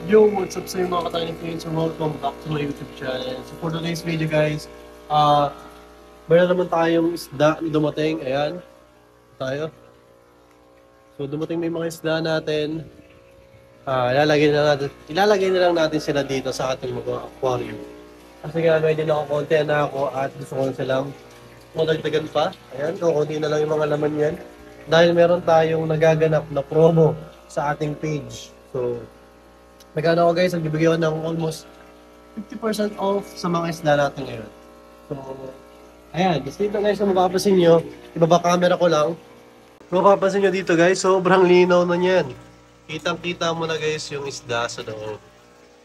Yo, what's up sa mga katayang friends? So, welcome back to my YouTube channel. So, for today's video guys, meron naman tayong isda na dumating. Ayan, tayo. So, dumating may mga isda natin. Ilalagay na lang natin sila dito sa ating mga aquarium. Kasi nga, medyo nakakonti na ako at gusto ko na silang madagdagan pa. Ayan, kukunti na lang yung mga laman yan. Dahil meron tayong nagaganap na promo sa ating page. So, nagano ako guys, nagbibigay ako ng almost 50% off sa mga isda natin ngayon. So, ayan, just dito guys, kung mapapansin nyo, ibaba camera ko lang. Kung mapapansin nyo dito guys, sobrang linaw na yan. Kitang-kita mo na guys yung isda sa loob.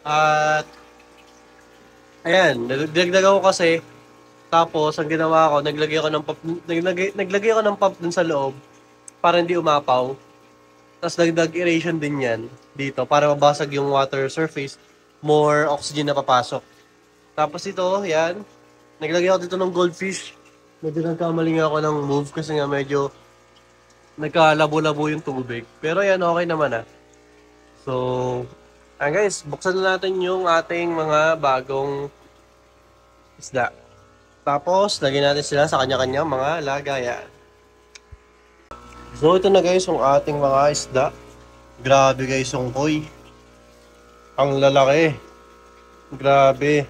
At, ayan, nagdagdag ako kasi, tapos ang ginawa ko, naglagay ako ng pump dun sa loob para hindi umapaw. Tapos dagdag aeration din yan dito para mabasag yung water surface, more oxygen na papasok. Tapos ito, yan, naglagay ako dito ng goldfish. Medyo nagkamali nga ako ng move kasi nga medyo nagkalabo-labo yung tubig. Pero yan, okay naman ah. So, guys, buksan na natin yung ating mga bagong isda. Tapos, lagyan natin sila sa kanya-kanyang mga lagayan. So, ito na guys yung ating mga isda. Grabe guys yung koi. Ang lalaki. Grabe.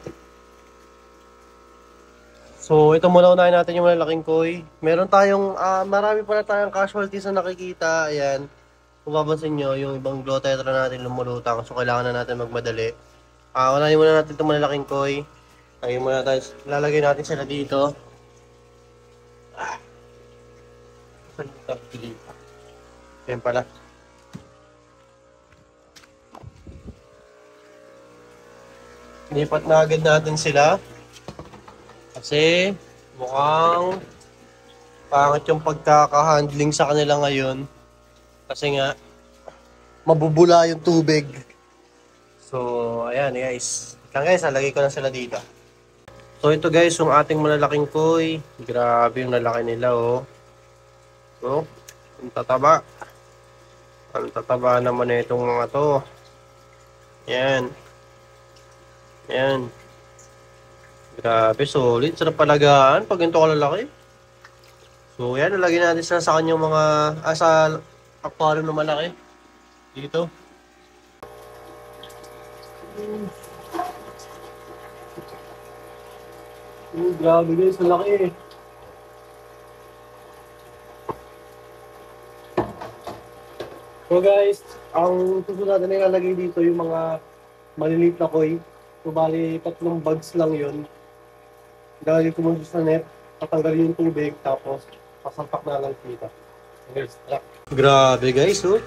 So, ito muna unahin natin yung malalaking koi. Meron tayong, marami pala tayong casualties na nakikita. Ayan. Kung babansin nyo, yung ibang glow tetra natin lumulutang. So, kailangan na natin magmadali. Unahin muna natin itong malalaking koi. Lalagay natin sila dito. Ayan pala. Lipat na agad natin sila. Kasi mukhang pangit yung pagkaka-handling sa kanila ngayon. Kasi nga, mabubula yung tubig. So, ayan guys. Lagay ko na sila dito. So, ito guys, yung ating malalaking koi. Grabe yung lalaki nila, oh. So, ang tataba. Ang tataba naman na itong mga to. Ayan. Ayan. Grabe, solid. Sarap palagaan pag ganito kalalaki. So, yan. Nalagyan natin sila sa kanyang mga, sa aquarium na malaki. Dito. Grabe guys, ang laki eh. So guys, ang susunod natin na ilalagay dito yung mga maliliit na koi. So bali, 3 bags lang yun. Ilalagay ko muna sa net, tatanggalin yung tubig, tapos pasampak na lang dito. Guys, grabe guys, oh.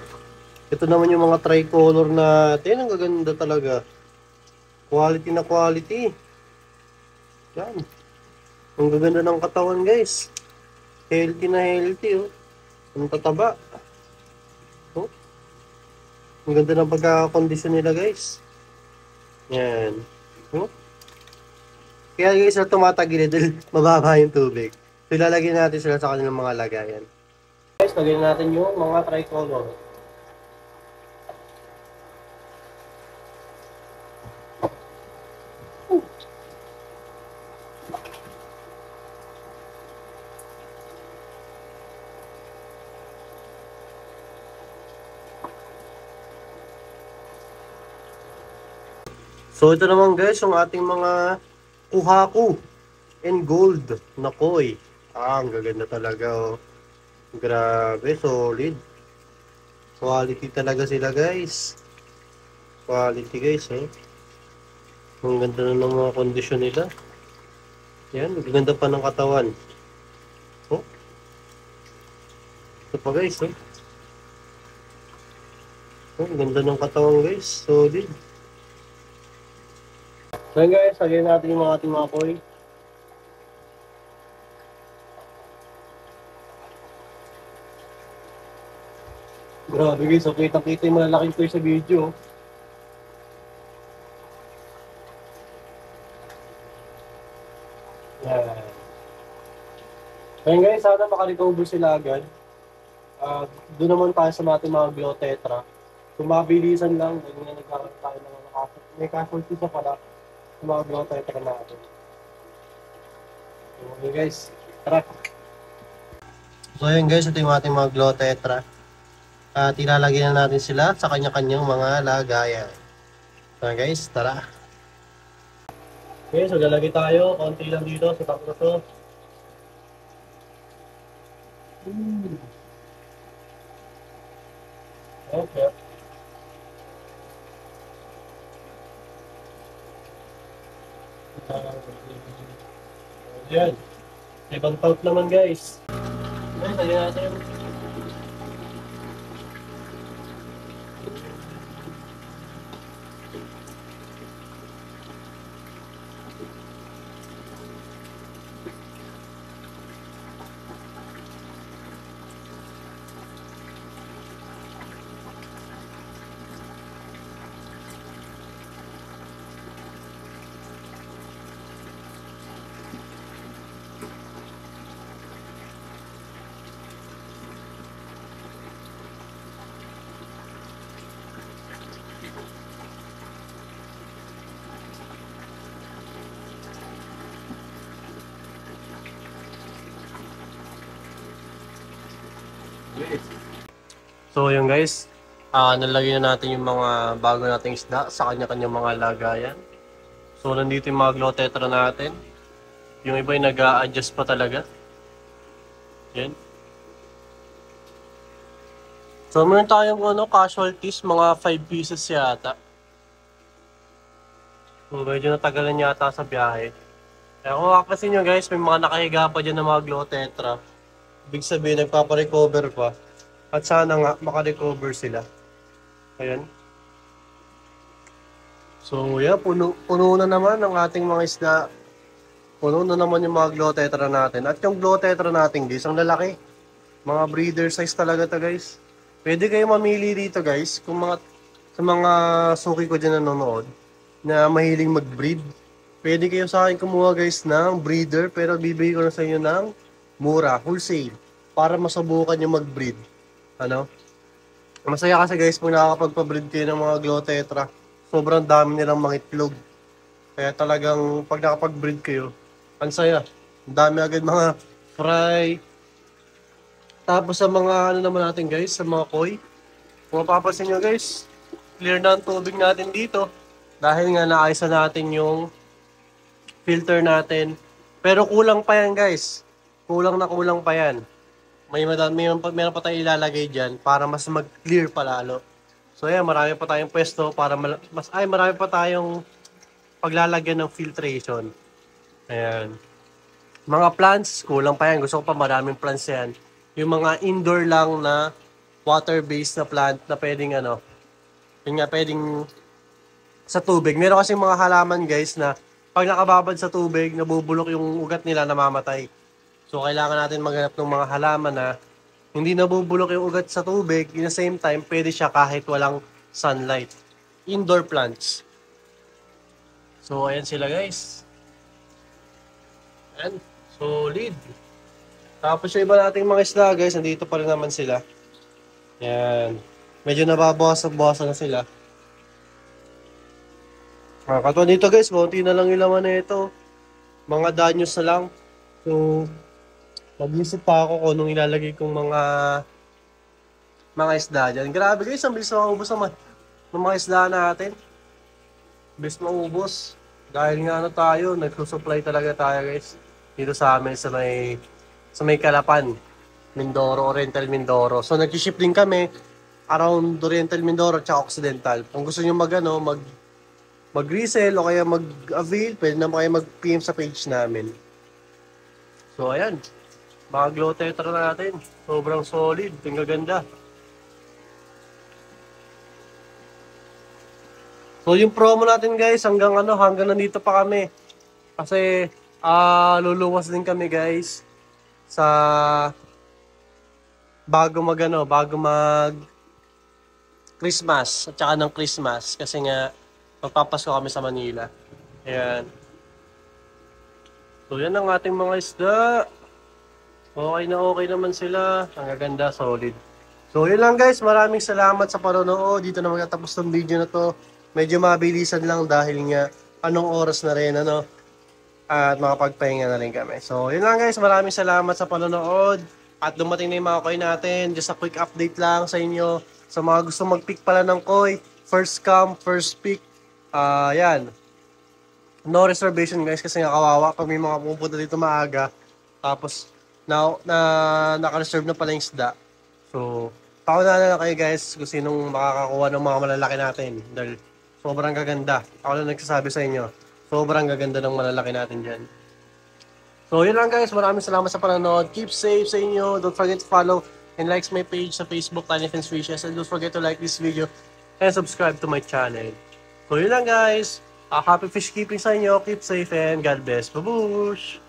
Ito naman yung mga tricolor natin. Ang gaganda talaga. Quality na quality. Yan. Ang gaganda ng katawan guys. Healthy na healthy, oh. Ang tataba. Oh. Ang ganda ng pagkakakondisyon nila guys. Yan. Oh. Kaya guys, tumatagilid dahil mababa yung tubig. So ilalagay natin sila sa kanilang mga lagayan. Guys, lagyan natin yung mga tricolor. So ito naman guys, yung ating mga kuhaku and gold na koi. Ang gaganda talaga, oh. Grabe, solid. Quality talaga sila guys. Quality guys, eh. Ang ganda na ng mga kondisyon nila. Yan, gaganda pa ng katawan. Oh. Ito pa guys, eh. Oh, ganda ng katawan guys, solid. So yun guys, lagyan natin yung ating mga koi. Grabe guys, so kitang-kita yung malalaking koi sa video. Yan. So yun guys, sana makarecover sila agad. Doon naman tayo sa ating mga glow tetra. Kung mabilisan lang, dahil nga nagkakaroon tayo ng may casualty pa pala. Tumawag tayo para natin. Okay guys, tara. So yun guys, ito yung ating mga glow tetra. At ilalagay na natin sila sa kanya-kanyang mga lagayan. So guys, tara. Okay, so lalagay tayo. Konti lang dito sa top na to. Okay. Yan. Ibang tout naman guys. Okay, tayo natin. So yun guys, nalagay na natin yung mga bago nating isda sa kanya-kanyang mga lagayan. So nandito yung mga glow tetra natin. Yung iba yung nag-a-adjust pa talaga. Yan. So meron tayong casualties, mga 5 pieces yata. So medyo natagalan yata sa biyahe. Kaya kung makapasin nyo guys, may mga nakahiga pa dyan ng mga glow tetra. Ibig sabihin, nagpaparecover pa. At sana nga, makarecover sila. Ayan. So, yeah, puno na naman ang ating mga isda. Puno na naman yung mga glow tetra natin. At yung glow tetra natin, guys, ang lalaki. Mga breeder size talaga to guys. Pwede kayo mamili dito, guys, kung sa mga suki ko dyan nanonood, na mahiling mag-breed. Pwede kayo sa akin kumuha, guys, ng breeder, pero bibigay ko na sa inyo ng mura, wholesale, para masubukan yung mag-breed. Ano? Masaya kasi guys pag nakakapagpa-breed kayo ng mga glow tetra. Sobrang dami nilang mga itlog. Kaya talagang pag nakapag-breed kayo, ang saya. Ang dami agad mga fry. Tapos sa mga naman natin guys, sa mga koi. Kung mapapansin nyo guys, clear na ang tubig natin dito. Dahil nga naayos na natin yung filter natin. Pero kulang pa yan guys. Kulang pa yan. Meron pa tayong ilalagay dyan para mas mag-clear pa lalo. So yan, marami pa tayong pwesto para marami pa tayong paglalagyan ng filtration. Ayan. Mga plants, kulang pa yan. Gusto ko pa maraming plants yan. Yung mga indoor lang na water-based na plant na pwedeng yun nga pwedeng sa tubig. Meron kasi mga halaman guys na pag nakababad sa tubig, nabubulok yung ugat nila, namamatay. So, kailangan natin maghanap ng mga halaman na hindi nabubulok yung ugat sa tubig. In the same time, pwede siya kahit walang sunlight. Indoor plants. So, ayan sila guys. Ayan. Solid. Tapos yung iba nating mga isda guys, nandito pa rin naman sila. Ayan. Medyo nababawasan na sila. Katulad dito guys, konti na lang yung laman na ito. Mga danyos na lang. So, mag-isip pa ako kung anong ilalagay kong mga isda dyan. Grabe guys, ang bilis maubos naman ng mga isda natin. Bilis maubos. Dahil nga tayo, nagsusupply talaga tayo guys. Dito sa amin sa may Calapan, Mindoro, Oriental Mindoro. So nag-ship din kami around Oriental Mindoro at Occidental. Kung gusto niyo mag-resell o kaya mag-avail, pwede naman kayo mag-PM sa page namin. So ayan. Mga glow tetra natin. Sobrang solid. Ang gaganda. So yung promo natin guys, hanggang nandito pa kami. Kasi luluwas din kami guys sa bago mag Christmas at saka ng Christmas kasi nga magpapasko kami sa Manila. Ayan. So yan ang ating mga isda. Okay naman sila. Ang gaganda, solid. So yun lang guys, maraming salamat sa panonood. Dito na magtatapos ng video na to. medyo mabilisan lang dahil nga anong oras na rin, ano, at makapagpahinga na rin kami. So, yun lang guys. Maraming salamat sa panonood. At dumating na yung mga koi natin. Just a quick update lang sa inyo. Sa mga gusto mag-pick pala ng koi, first come, first pick. Yan. No reservation guys kasi nga kawawa pag may mga pupunta dito maaga. Tapos, naka-reserve na pala yung isda. So, pauna na lang kayo guys kung sinong makakakuha ng mga malalaki natin. Dahil sobrang gaganda. Ako na nagsasabi sa inyo. Sobrang gaganda ng malalaki natin dyan. So, yun lang guys. Maraming salamat sa panonood. Keep safe sa inyo. Don't forget to follow and like my page sa Facebook, Tiny Fins Fishes. And don't forget to like this video and subscribe to my channel. So, yun lang guys. Happy fish keeping sa inyo. Keep safe and God bless. Babush!